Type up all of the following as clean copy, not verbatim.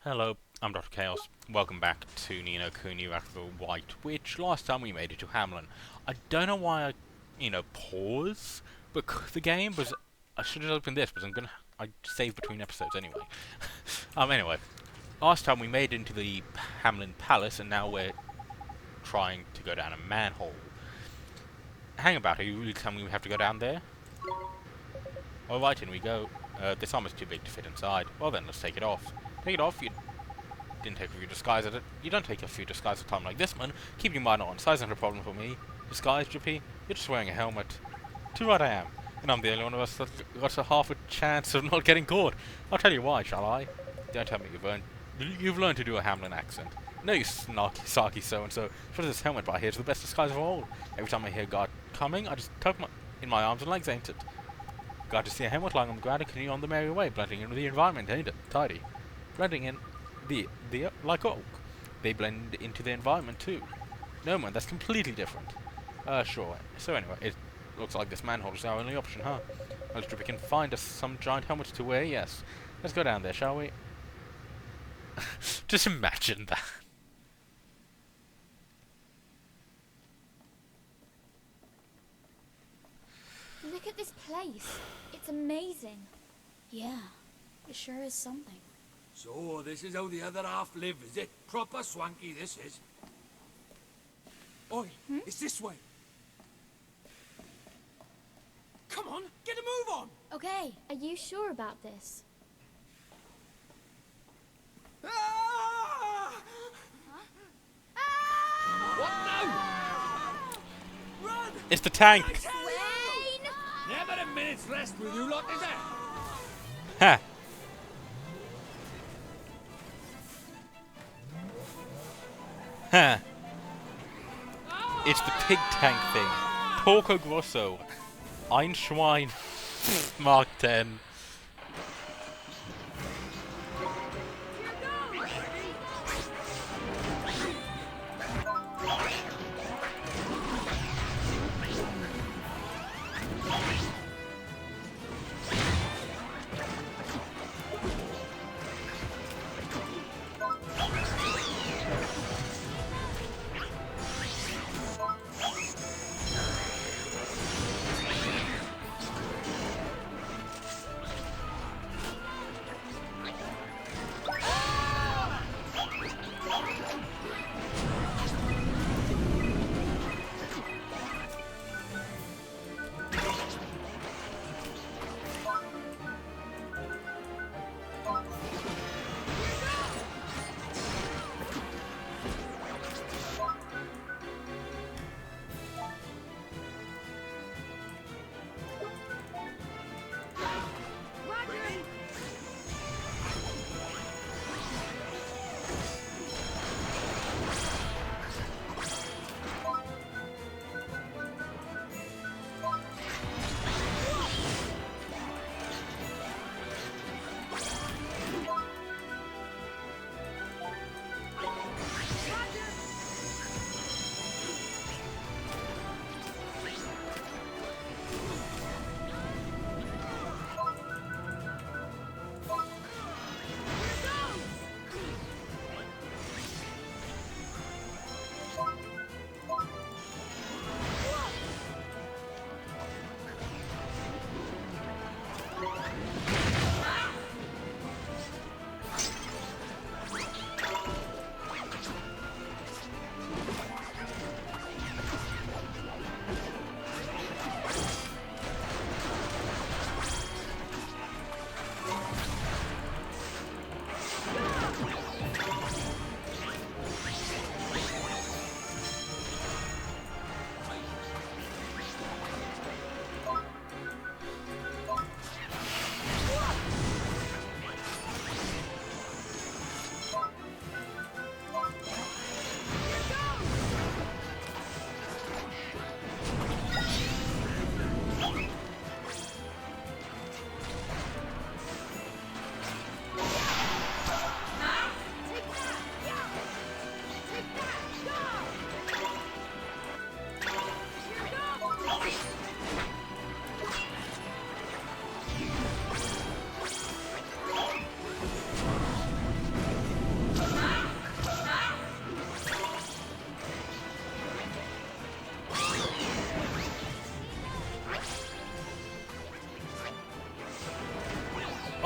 Hello, I'm Dr. Chaos. Welcome back to Nino Kuni after the White Witch. Last time we made it to Hamlin. I don't know why pause, but the game was... I should have opened this, but I save between episodes anyway. Anyway. Last time we made it into the Hamlin Palace, and now we're trying to go down a manhole. Hang about, are you really telling me we have to go down there? Alright, in we go. This armor's too big to fit inside. Well then, let's take it off. Take it off, you didn't take off your disguise at it. You don't take off your disguise at a time like this, man. Keep your mind on. Size isn't a problem for me. Disguise, GP? You're just wearing a helmet. Too right I am. And I'm the only one of us that got a half a chance of not getting caught. I'll tell you why, shall I? Don't tell me you've learned to do a Hamlin accent. No, you snarky, sarky so-and-so. For this helmet right here is the best disguise of all. Every time I hear God coming, I just tuck in my arms and legs, ain't it? Glad to see a helmet lying on the ground and continue on the merry way, blending in with the environment, ain't it? Tidy. Blending in like oak. They blend into the environment too. No man, that's completely different. Sure. So anyway, it looks like this manhole is our only option, huh? Unless we can find us some giant helmets to wear, yes. Let's go down there, shall we? Just imagine that. Look at this place. It's amazing. Yeah, it sure is something. So, this is how the other half live, is it? Proper swanky, this is. Oi, it's this way. Come on, get a move on! Okay, are you sure about this? Ah! What now? Run! It's the tank! Wayne! Never a minute's rest with you lot, is there? Ha! Ha! It's the pig tank thing. Porco Grosso. Ein Schwein. Mark 10.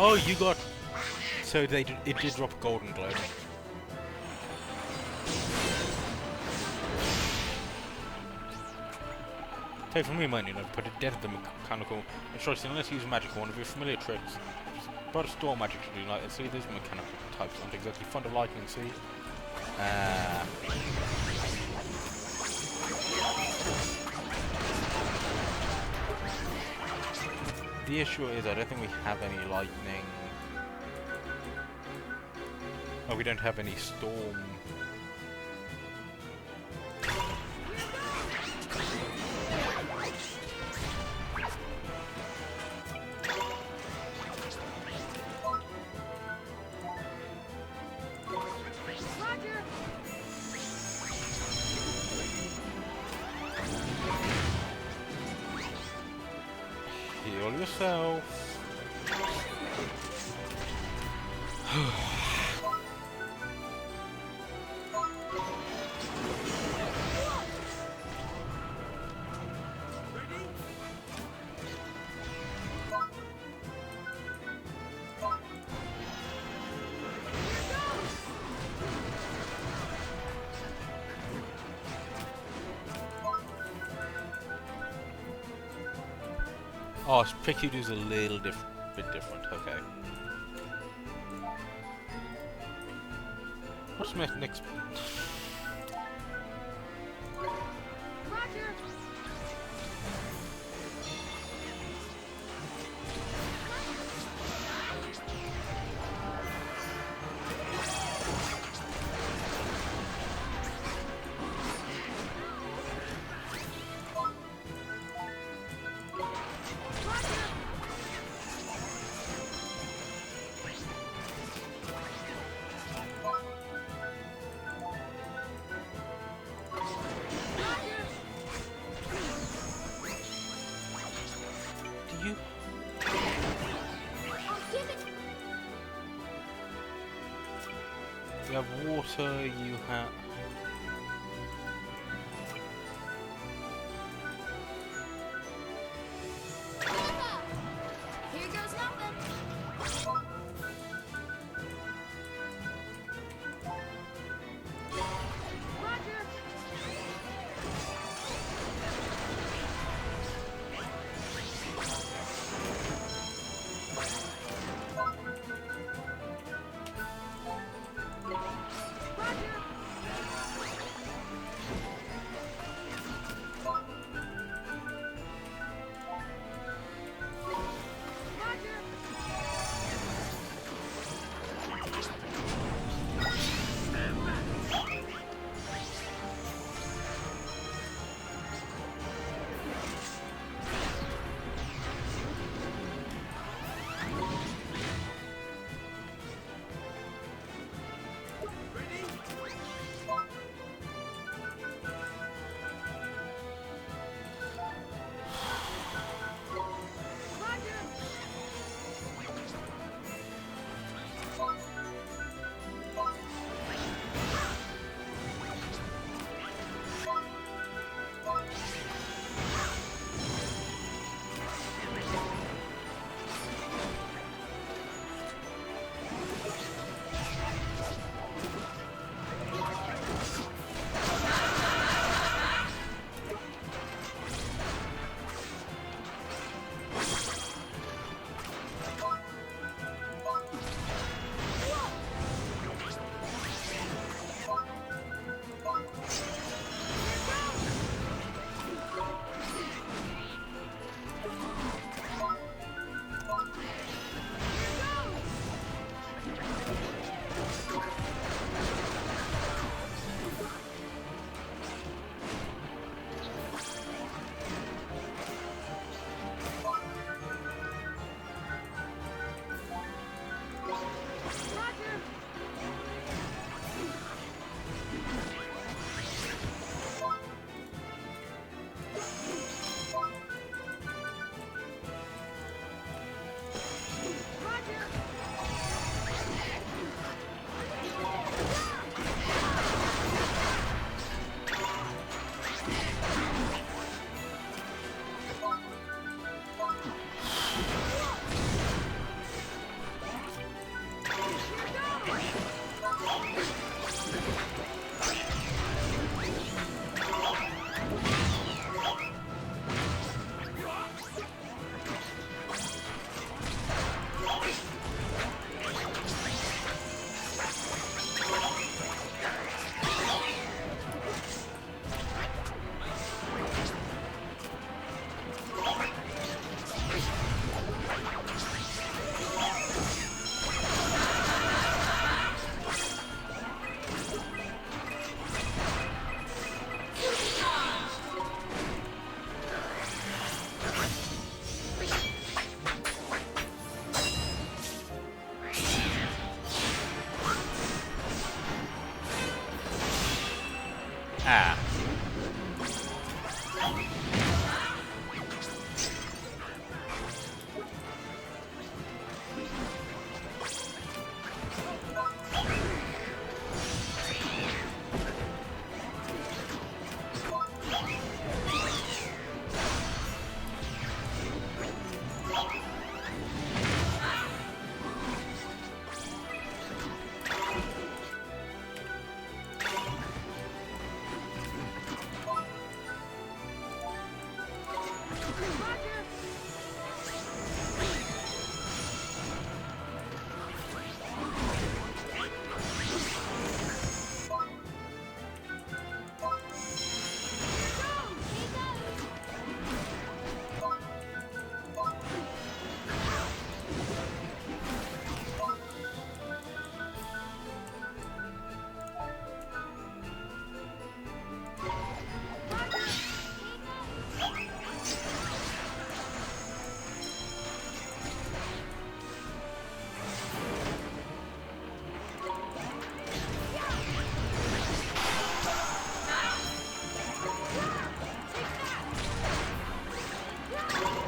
Oh, you got. So it did drop a golden globe. Take from me, man, you know, put a dead at the mechanical instruction unless you use magic or one of your familiar tricks. But a storm magic to do like this. See, these mechanical types aren't exactly fond of lightning, see? The issue is I don't think we have any lightning. Oh, we don't have any storm. Heal yourself. Oh, EP22's a little bit different, okay. What's my next? You? You have water, you have... Here goes nothing. Ah.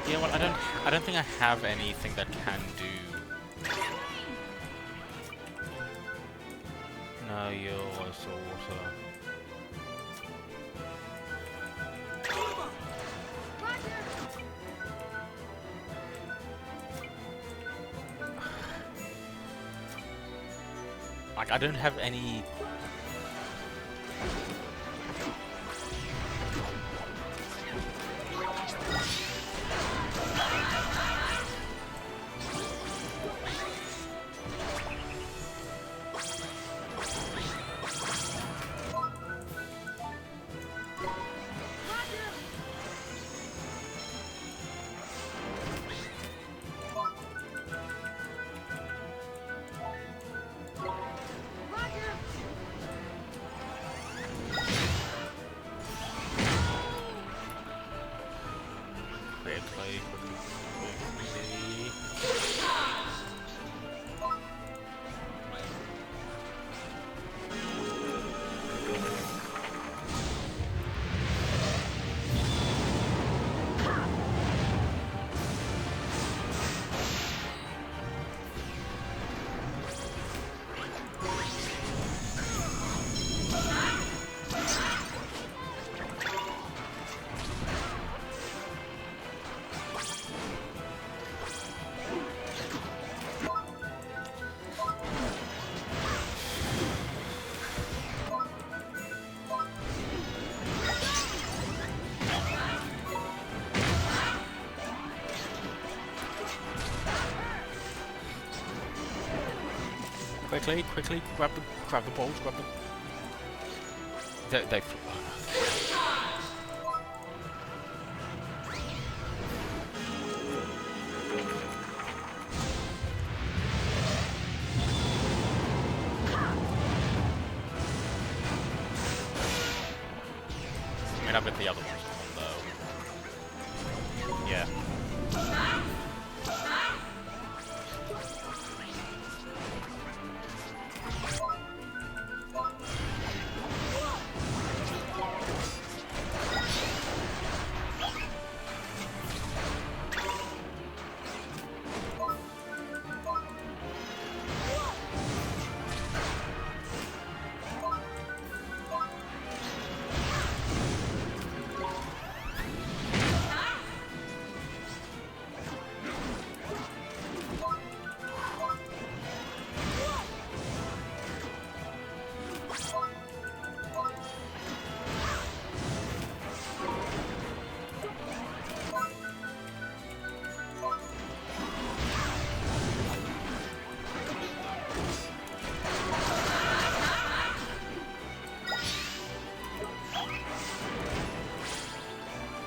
You know what? I don't think I have anything that can do. No, you're also water. Like, I don't have any. Quickly, grab the balls, grab the... They I mean, I bet the other one's on though. Yeah.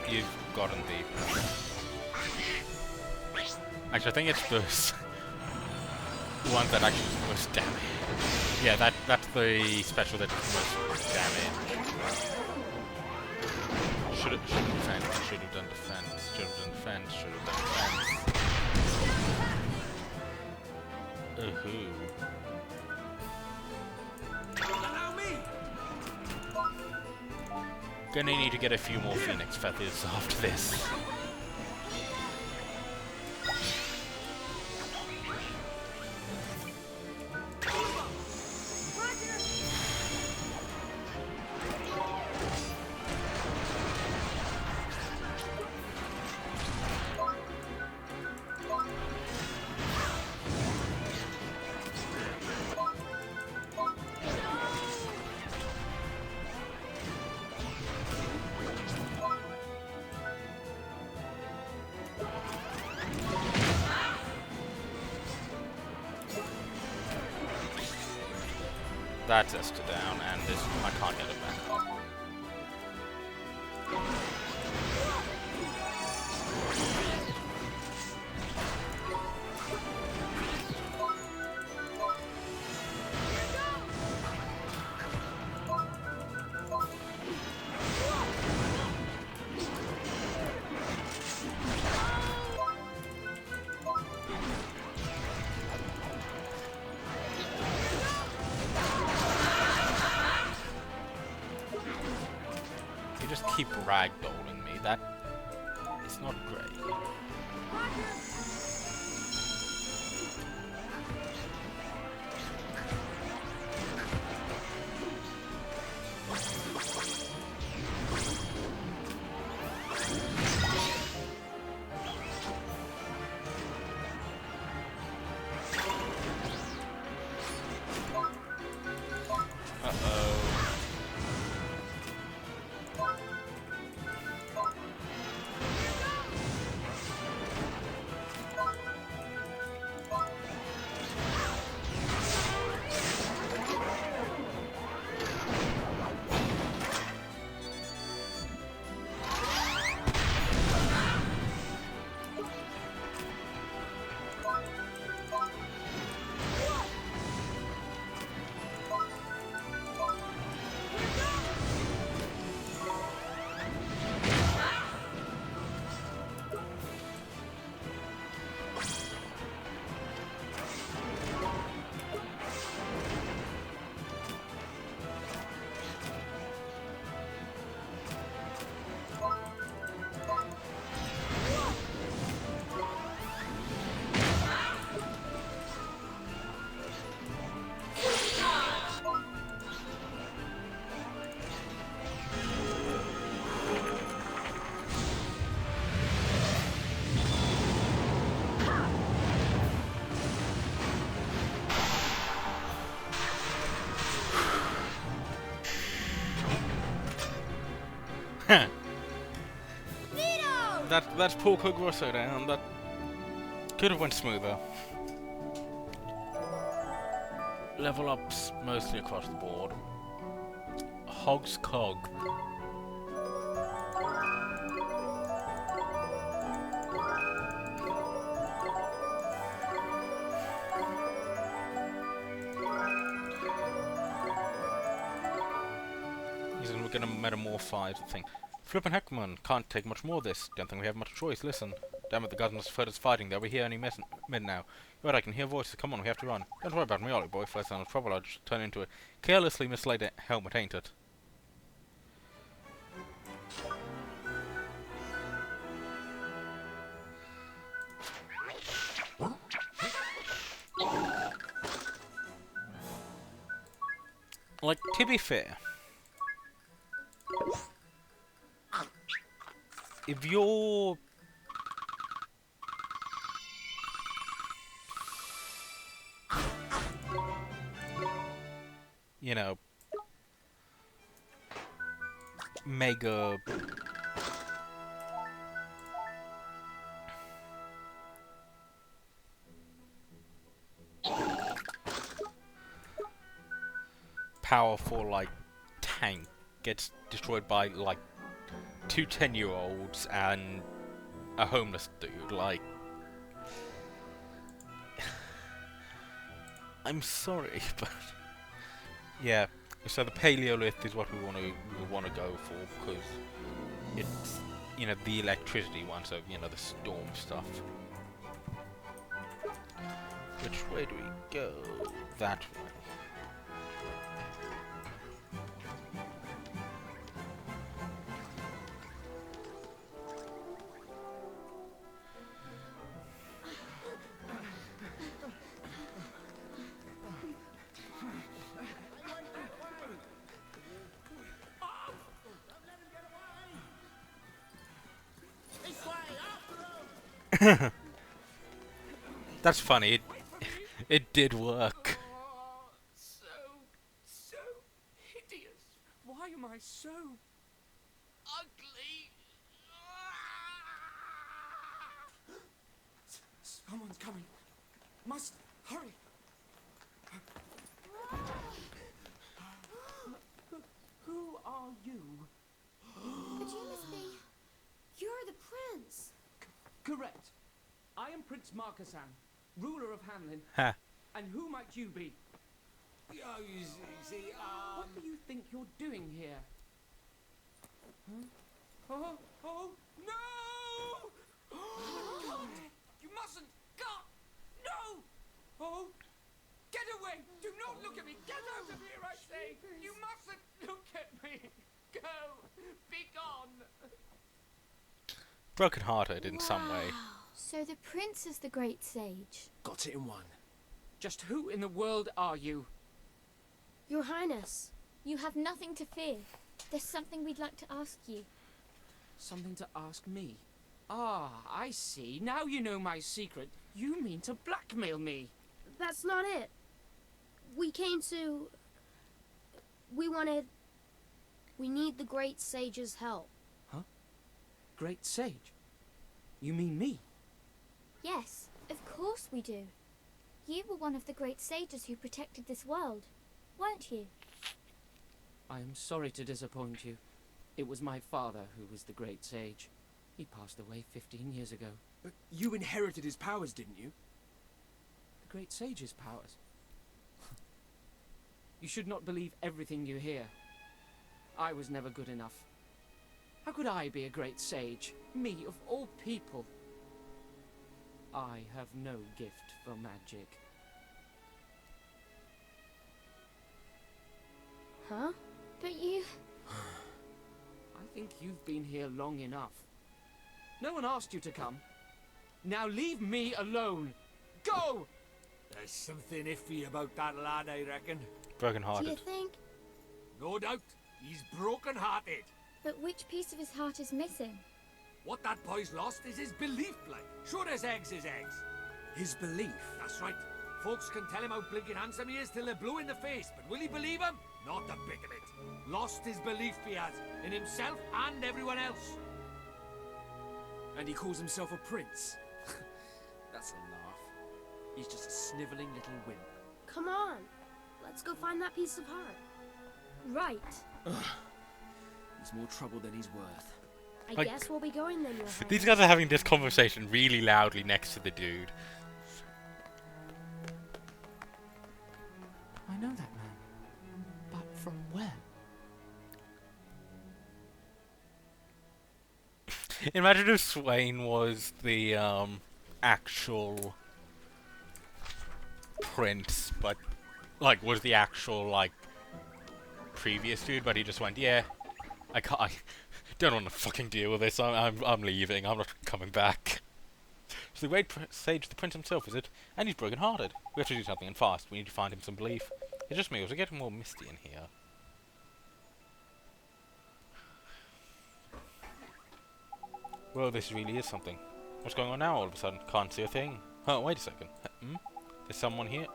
You've gotten the... Actually, I think it's this one that actually does the most damage. Yeah, that's the special that does the most damage. Should have done defense, should have done defense, should have done defense. Ooh. Allow me. Gonna need to get a few more phoenix feathers after this. That's Esther down, and this I can't get it back up. You just keep ragdolling me. That is not great. That's Porco Grosso down. That could have went smoother. Level ups mostly across the board. Hog's Cog. We're gonna metamorphise the thing. Flippin' heck, man, can't take much more of this. Don't think we have much choice. Listen. Damn it, the guys must have heard us fighting. They'll be here any minute now. But I can hear voices. Come on, we have to run. Don't worry about me, Ollie boy. If I sound trouble, I'll just turn into a carelessly mislaid helmet, ain't it? Like, to be fair, if you're you know, mega powerful, like, tank gets destroyed by, like, 2 10-year-olds and a homeless dude, like, I'm sorry, but yeah. So the Paleolith is what we want to go for, because it's, you know, the electricity one, so, you know, the storm stuff. Which way do we go? That way. That's funny. It did work. Oh, so hideous. Why am I so ugly? Someone's coming. Must hurry. Who are you? But you must be... You're the prince. Correct. I am Prince Markasan, ruler of Hanlin. Ha. And who might you be? Oh, you see, What do you think you're doing here? Huh? Oh, no! God! You mustn't! God! No! Oh! Get away! Do not look at me! Get out of here, I say! You mustn't look at me! Go! Be gone! Broken-hearted in some way. So the prince is the great sage. Got it in one. Just who in the world are you? Your Highness. You have nothing to fear. There's something we'd like to ask you. Something to ask me? Ah, I see. Now you know my secret. You mean to blackmail me? That's not it. We came to... We need the great sage's help. Great sage? You mean me? Yes, of course we do. You were one of the great sages who protected this world, weren't you? I am sorry to disappoint you. It was my father who was the great sage. He passed away 15 years ago. But you inherited his powers, didn't you? The great sage's powers. You should not believe everything you hear. I was never good enough. How could I be a great sage? Me, of all people. I have no gift for magic. Huh? But you... I think you've been here long enough. No one asked you to come. Now leave me alone. Go! there's something iffy about that lad, I reckon. Do you Broken-hearted. think? No doubt, he's broken-hearted. But which piece of his heart is missing? What that boy's lost is his belief, like. Sure as eggs is eggs. His belief. That's right. Folks can tell him how blinking handsome he is till they're blue in the face, but will he believe him? Not a bit of it. Lost his belief he has, in himself and everyone else. And he calls himself a prince. That's a laugh. He's just a snivelling little wimp. Come on. Let's go find that piece of heart. Right. He's more trouble than he's worth. I Like- guess we'll be going then, Your Highness. These guys are having this conversation really loudly next to the dude. I know that man. But from where? Imagine if Swain was the actual prince, but like was the actual like previous dude, but he just went, yeah, I can't, I don't want to fucking deal with this. I'm leaving. I'm not coming back. So the great sage, the prince himself, is it? And he's broken-hearted. We have to do something and fast. We need to find him some belief. It's just me. It was getting more misty in here. Well, this really is something. What's going on now all of a sudden? Can't see a thing. Oh, wait a second. Hmm? There's someone here?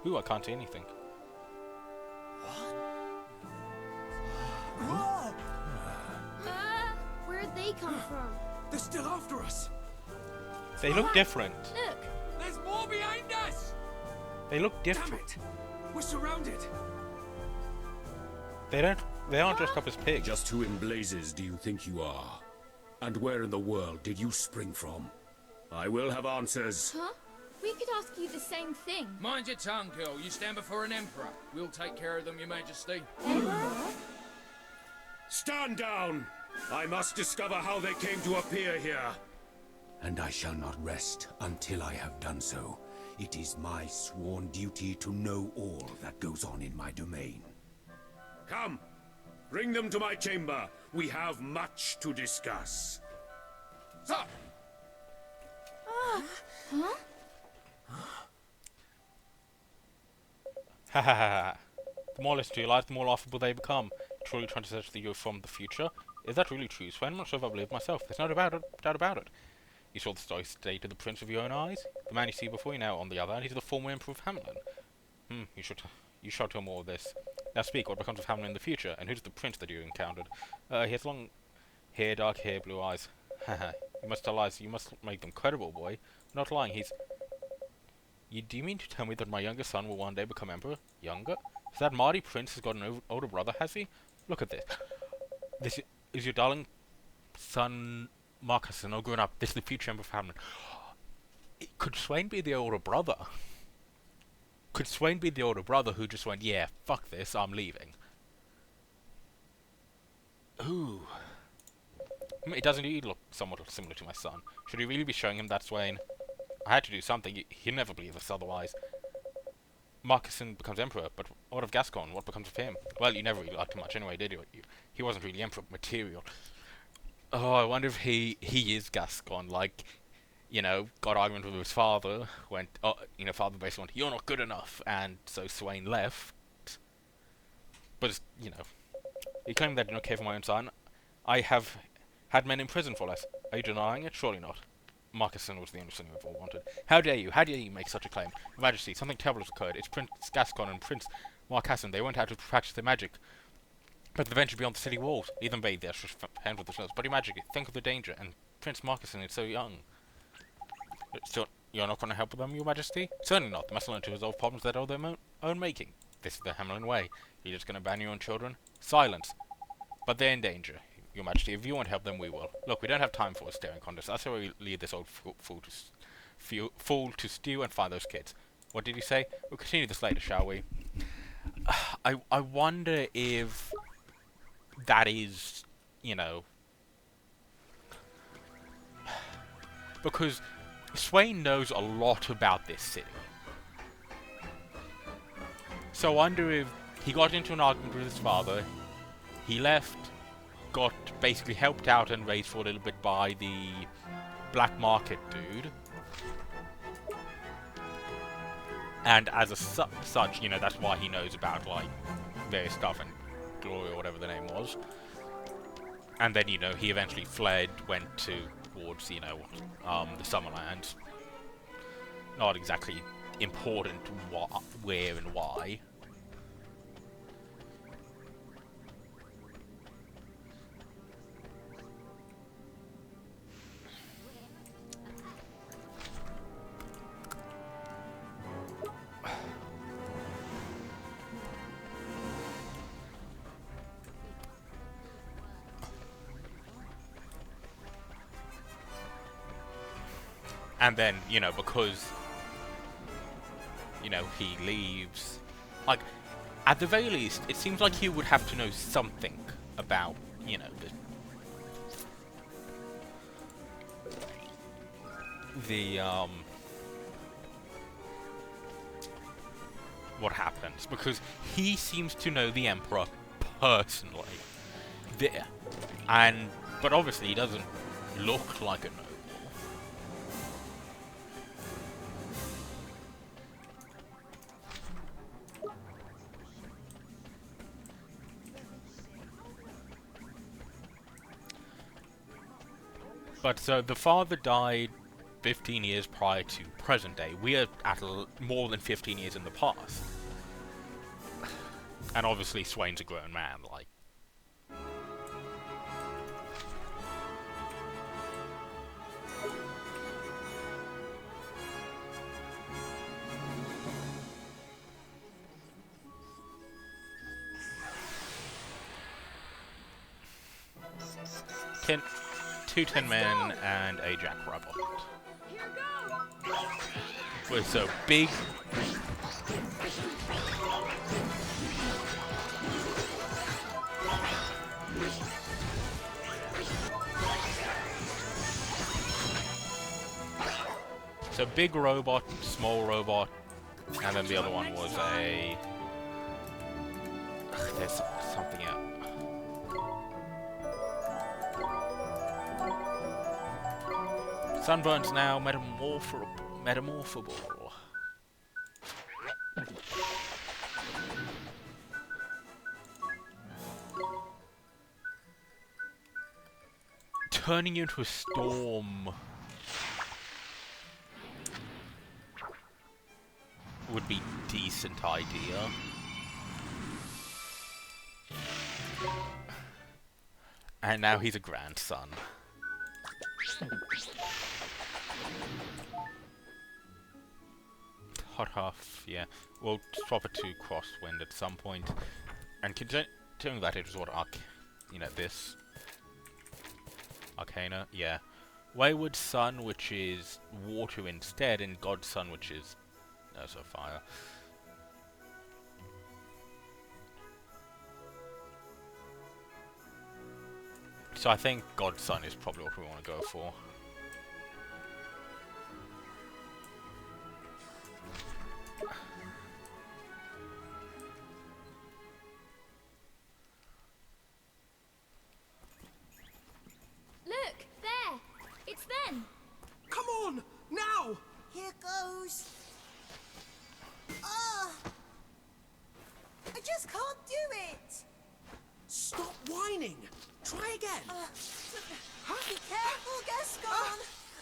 Ooh, I can't see anything. Where'd they come from? They're still after us. They look different. Look, There's more behind us! They look Damn different. it. We're surrounded. They aren't dressed up as pigs. Just who in blazes do you think you are? And where in the world did you spring from? I will have answers. huh? We could ask you the same thing. Mind your tongue, girl. You stand before an emperor. We'll take care of them, your majesty. Stand down! I must discover how they came to appear here. And I shall not rest until I have done so. It is my sworn duty to know all that goes on in my domain. Come, bring them to my chamber. We have much to discuss. So, Huh? Ha ha ha ha. The more listen to your life, the more laughable they become. Truly trying to search the you from the future. Is that really true, Sven? I'm not sure if I believe myself. There's no doubt about it. You saw the story state of the prince with your own eyes? The man you see before you now, on the other hand, he's the former emperor of Hamlin. You shall tell more of this. Now speak, what becomes of Hamlin in the future, and who's the prince that you encountered? He has long hair, dark hair, blue eyes. Haha, you must tell lies, you must make them credible, boy. Not lying, do you mean to tell me that my younger son will one day become emperor? Younger? So that Marty prince has got an older brother, has he? Look at this. This is your darling son, Marcus, and all grown up. This is the future emperor of Hamlin. Could Swain be the older brother? Could Swain be the older brother who just went, yeah, fuck this, I'm leaving? Ooh. It does indeed look somewhat similar to my son. Should we really be showing him that, Swain? I had to do something. He'll never believe us otherwise. Marcuson becomes emperor, but what of Gascon? What becomes of him? Well, you never really liked him much anyway, did you? He wasn't really emperor material. Oh, I wonder if he is Gascon, like, you know, got argument with his father, went, oh, you know, father basically went, you're not good enough, and so Swain left. But, you know, he claimed that I did not care for my own son. I have had men in prison for less. Are you denying it? Surely not. Marcuson was the only son you ever wanted. How dare you? How dare you make such a claim? Your Majesty, something terrible has occurred. It's Prince Gascon and Prince Marcassin. They went out to practice their magic, but they ventured beyond the city walls. Even bathed their hands with the snows. But magic, think of the danger, and Prince Marcassin is so young. Still, you're not going to help them, Your Majesty? Certainly not. They must learn to resolve problems that are their own making. This is the Hamlin way. You're just going to ban your own children? Silence. But they're in danger. Your Majesty, if you won't help them, we will. Look, we don't have time for a staring contest. That's how we lead this old fool to stew and find those kids. What did he say? We'll continue this later, shall we? I wonder if that is, you know, because Swain knows a lot about this city. So I wonder if he got into an argument with his father, he left, got basically helped out and raised for a little bit by the black market dude. And as a such, you know, that's why he knows about, like, various stuff and Glory or whatever the name was. And then, you know, he eventually fled, went towards, you know, the Summerlands. Not exactly important where and why. And then, you know, because, you know, he leaves, like, at the very least, it seems like he would have to know something about, you know, what happens, because he seems to know the Emperor personally. But obviously he doesn't look like a noble. But so the father died 15 years prior to present day. We are at more than 15 years in the past. And obviously Swain's a grown man, like. Two tin men and a jackrabbit. Wait, so big. So big robot, small robot, and then the other one was a. There's something else. Sunburns now metamorphable. Turning you into a storm would be decent idea. And now he's a grandson. Hot half, yeah. We'll swap it to Crosswind at some point. And considering that it was what this Arcana, yeah. Wayward Sun, which is water instead, and Godson, which is fire. So I think Godson is probably what we want to go for. Look, there! It's them! Come on, now! Here goes. Ah! I just can't do it. Stop whining! Try again! Be careful, Gascon!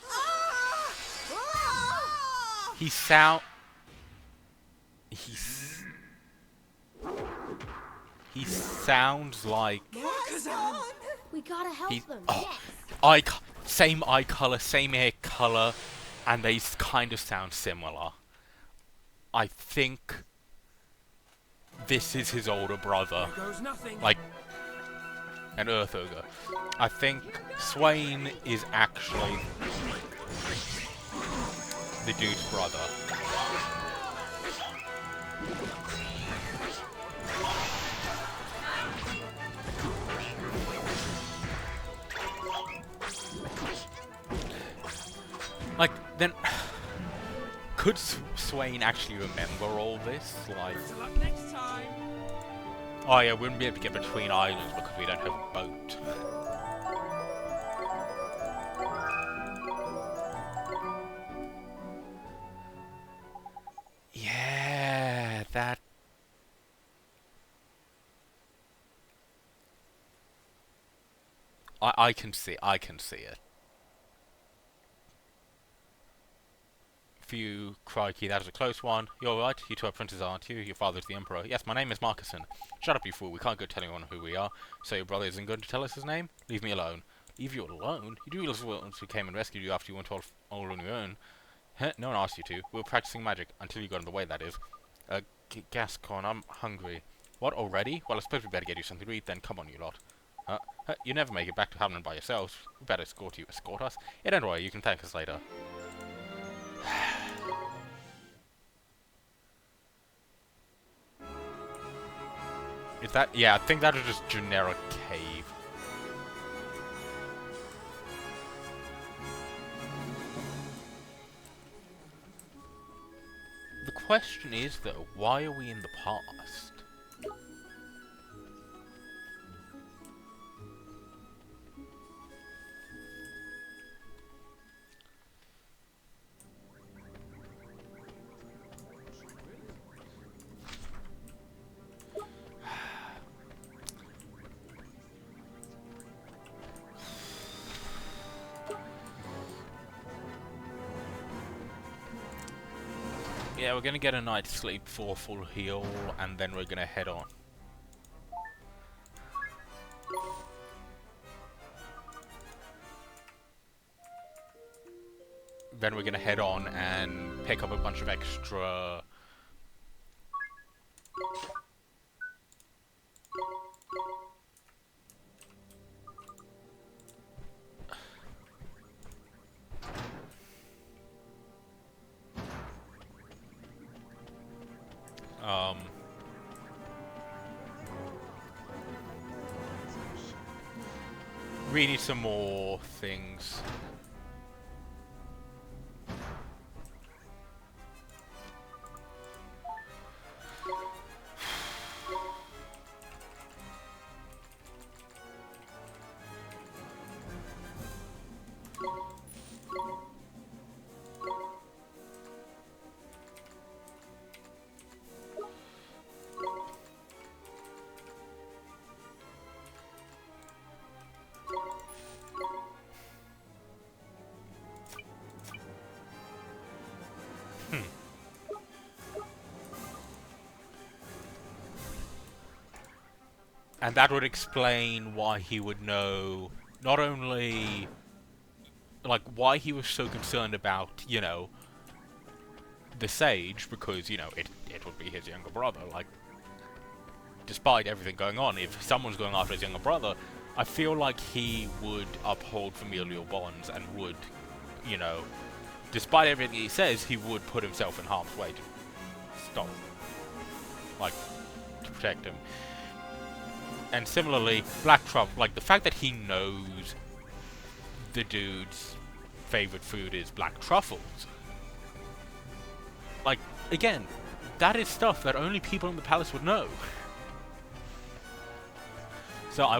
Ah! Ah! He sounds like Gascon! We gotta help them. same eye color, same hair color, and they kind of sound similar. I think this is his older brother, There goes nothing. like an Earth Ogre. I think Swain is actually the dude's brother. Like, then, could Swain actually remember all this? Like, Good luck next time. oh yeah, we wouldn't be able to get between islands because we don't have a boat. Yeah, that... I can see it. Phew, crikey, that is a close one. You're right, you two are princes, aren't you? Your father's the Emperor. Yes, my name is Marcuson. Shut up, you fool, we can't go telling anyone who we are. So your brother isn't going to tell us his name? Leave me alone. Leave you alone? You do realize once we came and rescued you after you went all on your own. Huh? No one asked you to. We were practicing magic, until you got in the way, that is. Gascon, I'm hungry. What, already? Well, I suppose we better get you something to eat, then come on, you lot. You never make it back to Hamlin by yourselves. We better escort us? Yeah, don't worry, you can thank us later. Is that... yeah, I think that is just generic cave. The question is, though, why are we in the past? Yeah, we're gonna get a night's sleep for a full heal, and then we're gonna head on. Then we're gonna head on and pick up a bunch of extra... we need some more things. And that would explain why he would know, not only, like, why he was so concerned about, you know, the Sage, because, you know, it would be his younger brother. Like, despite everything going on, if someone's going after his younger brother, I feel like he would uphold familial bonds and would, you know, despite everything he says, he would put himself in harm's way to stop, like, to protect him. And similarly, Black Truffle, like, the fact that he knows the dude's favorite food is black truffles, like, again, that is stuff that only people in the palace would know. So I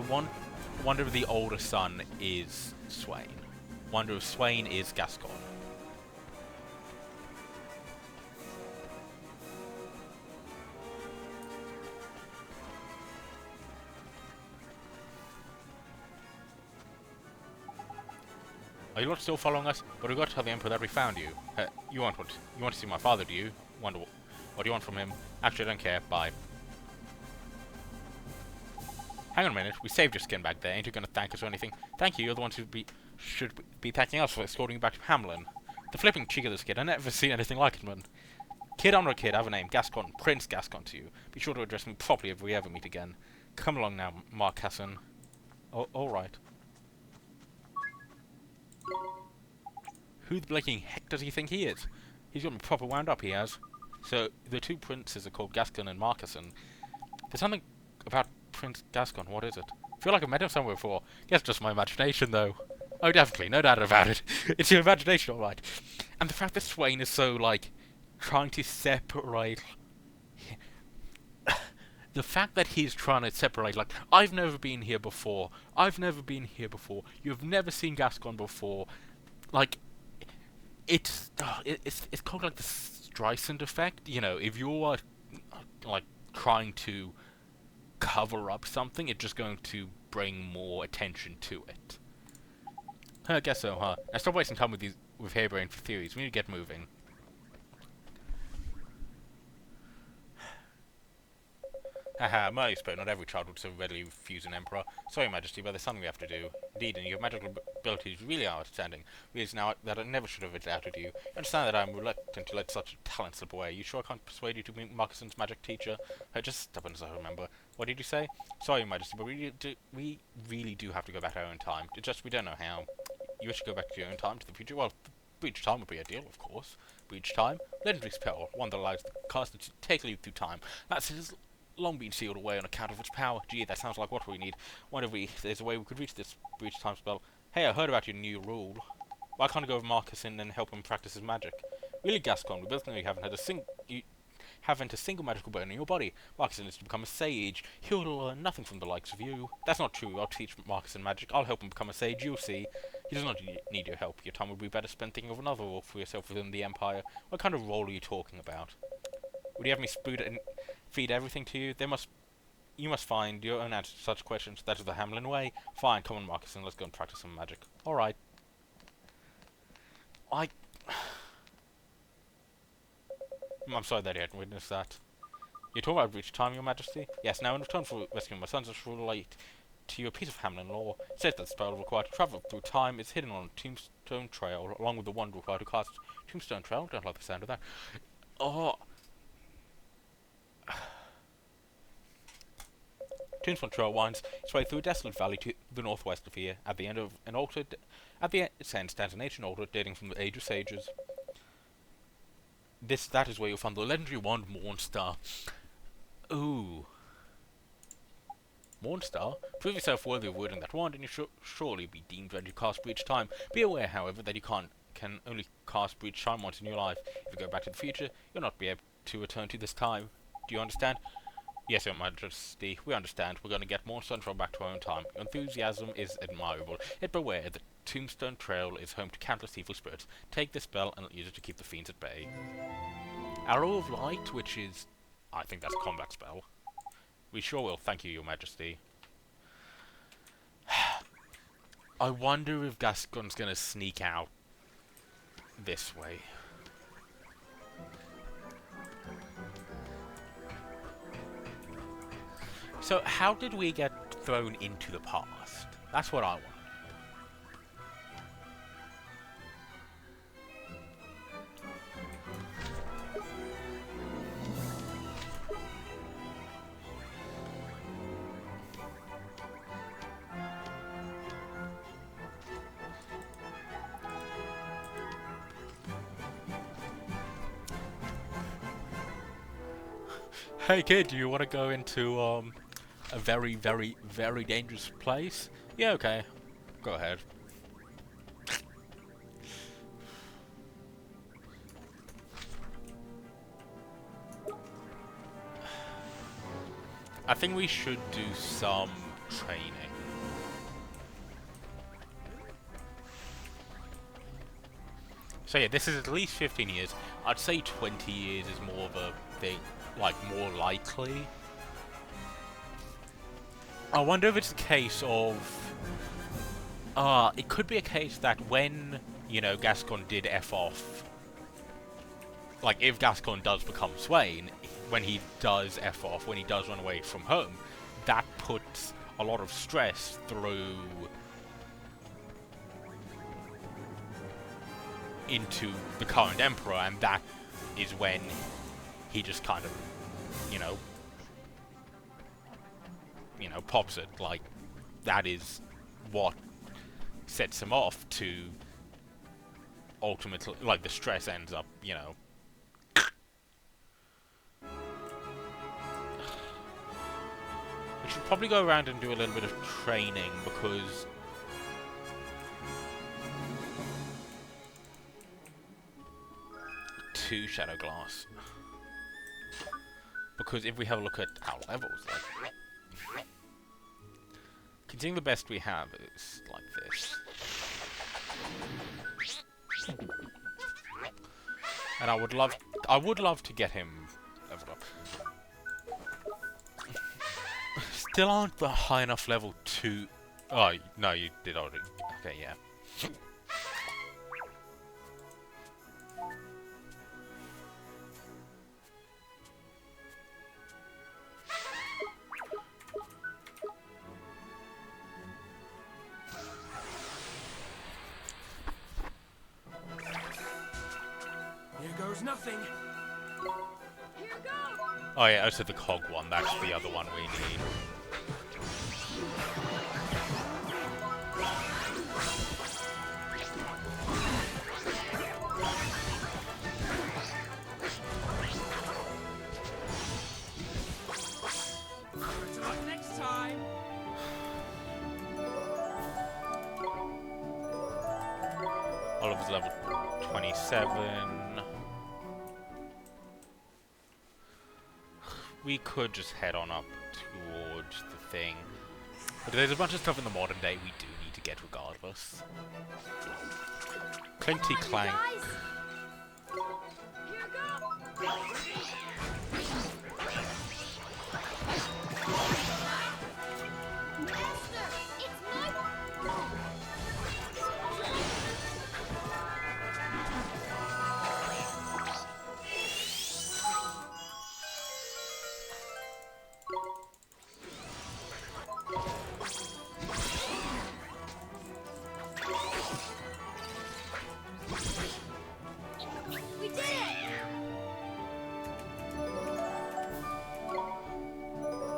wonder if the older son is Swain. Wonder if Swain is Gascon. Are you not still following us? But we got to tell the Emperor that we found you. You want to see my father, do you? Wonder what do you want from him? Actually, I don't care. Bye. Hang on a minute. We saved your skin back there. Ain't you gonna thank us or anything? Thank you. You're the ones who should be thanking us for escorting you back to Hamlin. The flipping cheek of this kid. I never seen anything like it, man. Kid, I'm not a kid. I have a name. Gascon. Prince Gascon to you. Be sure to address me properly if we ever meet again. Come along now, Mark Hassan. Oh, alright. Who the blinking heck does he think he is? He's got me proper wound up, he has. So, the two princes are called Gascon and Marcusson. There's something about Prince Gascon, what is it? I feel like I've met him somewhere before. Guess just my imagination, though. Oh, definitely, no doubt about it. It's your imagination, alright. And the fact that Swain is so, like, trying to separate... The fact that he's trying to separate, like, I've never been here before. I've never been here before. You've never seen Gascon before. Like... It's called like the Streisand effect, you know, if you're like trying to cover up something, it's just going to bring more attention to it. I guess so, huh? Now stop wasting time with harebrained theories, we need to get moving. Haha, my but not every child would so readily refuse an emperor. Sorry, Majesty, but there's something we have to do. Indeed, and your magical abilities really are outstanding. Realize now that I never should have doubted you. You understand that I'm reluctant to let such a talent slip away. You sure I can't persuade you to meet Marcusson's magic teacher? Just stubborn as I remember. What did you say? Sorry, Majesty, but we really do have to go back to our own time. It's just we don't know how. You wish to go back to your own time, to the future? Well, breach time would be ideal, of course. Breach time? Legendary spell, one that allows the caster to take a leap through time. That's long been sealed away on account of its power. Gee, that sounds like what we need. Wonder if there's a way we could reach this breach time spell. Hey, I heard about your new rule. Why can't I go with Marcusson and help him practice his magic? Really, Gascon, we both know you haven't a single magical bone in your body. Marcusson is to become a sage. He'll learn nothing from the likes of you. That's not true. I'll teach Marcusson magic. I'll help him become a sage. You'll see. He does not need your help. Your time would be better spent thinking of another role for yourself within the Empire. What kind of role are you talking about? Would you have me spoot and feed everything to you? You must find your own answer to such questions. That is the Hamlin way. Fine, come on, Marcusson, let's go and practice some magic. Alright. I'm sorry that you hadn't witnessed that. You talk about breach time, your majesty? Yes, now in return for rescuing my sons, I shall relate to you a piece of Hamlin law. It says that the spell required to travel through time is hidden on a tombstone trail, along with the one required to cast tombstone trail. Don't like the sound of that. Oh... Tombstone Trail winds its way through a desolate valley to the northwest of here. At the end of an altar, its end stands an ancient altar dating from the Age of Sages. That is where you'll find the legendary wand Mornstar. Ooh. Mornstar? Prove yourself worthy of wielding that wand, and you shall surely be deemed ready to cast Breach Time. Be aware, however, that you can only cast Breach Time once in your life. If you go back to the future, you'll not be able to return to this time. Do you understand? Yes, Your Majesty, we understand. We're going to get more Suntrail back to our own time. Your enthusiasm is admirable. Yet beware, the Tombstone Trail is home to countless evil spirits. Take this spell and use it to keep the fiends at bay. Arrow of Light, which is... I think that's a combat spell. We sure will. Thank you, Your Majesty. I wonder if Gascon's going to sneak out this way. So how did we get thrown into the past? That's what I want. Hey kid, do you want to go into a very, very, very dangerous place? Yeah, okay. Go ahead. I think we should do some training. So yeah, this is at least 15 years. I'd say 20 years is more of a thing, like more likely. I wonder if it's a case of... it could be a case that when, you know, Gascon did F off... Like, if Gascon does become Swain, when he does F off, when he does run away from home, that puts a lot of stress through... into the current Emperor, and that is when he just kind of, you know, pops it. Like, that is what sets him off to ultimately, like, the stress ends up, you know. We should probably go around and do a little bit of training, because to Shadow Glass. Because if we have a look at our levels, like, considering the best we have is like this. And I would love to get him leveled up. Still aren't the high enough level to... Oh, no, you did already. Okay, yeah. Nothing. Oh yeah, I said the cog one, that's the other one we need. Better luck next time. Oliver's level 27. We could just head on up towards the thing. But there's a bunch of stuff in the modern day we do need to get regardless. Clinty Clank.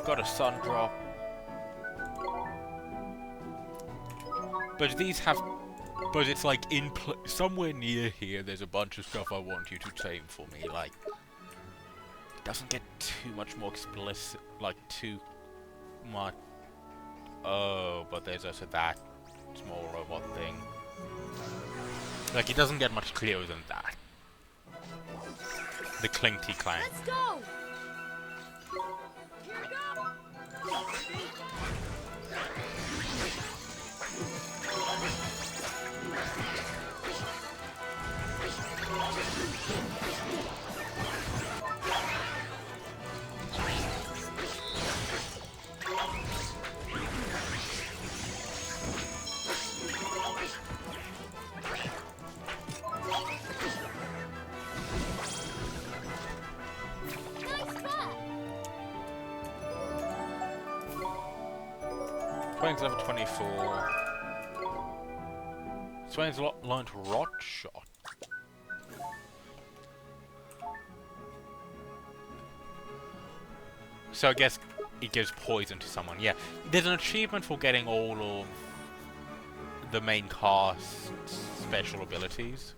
Got a sun drop. But these have... But it's like in somewhere near here there's a bunch of stuff I want you to tame for me, like... It doesn't get too much more explicit, like too much... Oh, but there's also that small robot thing. Like, it doesn't get much clearer than that. The Clinty Clank. Let's go! Nice Swain's level 24. Swain's learned Rot Shot. So I guess it gives poison to someone. Yeah, there's an achievement for getting all of the main cast's special abilities.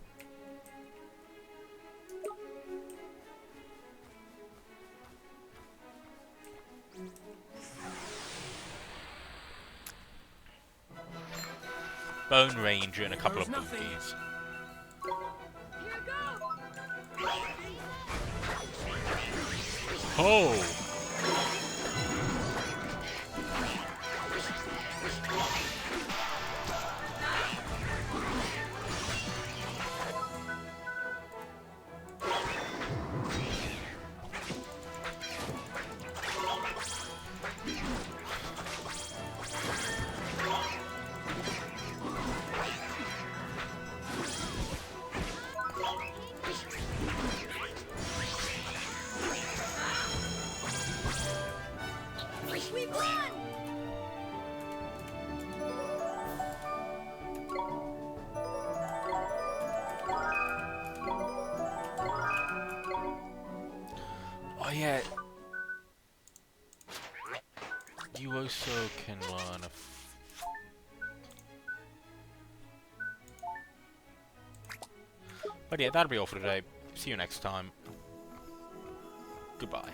Bone Ranger and a couple of boogies. Oh! We won! Oh yeah. You also can learn a But yeah, that'll be all for today. See you next time. Goodbye.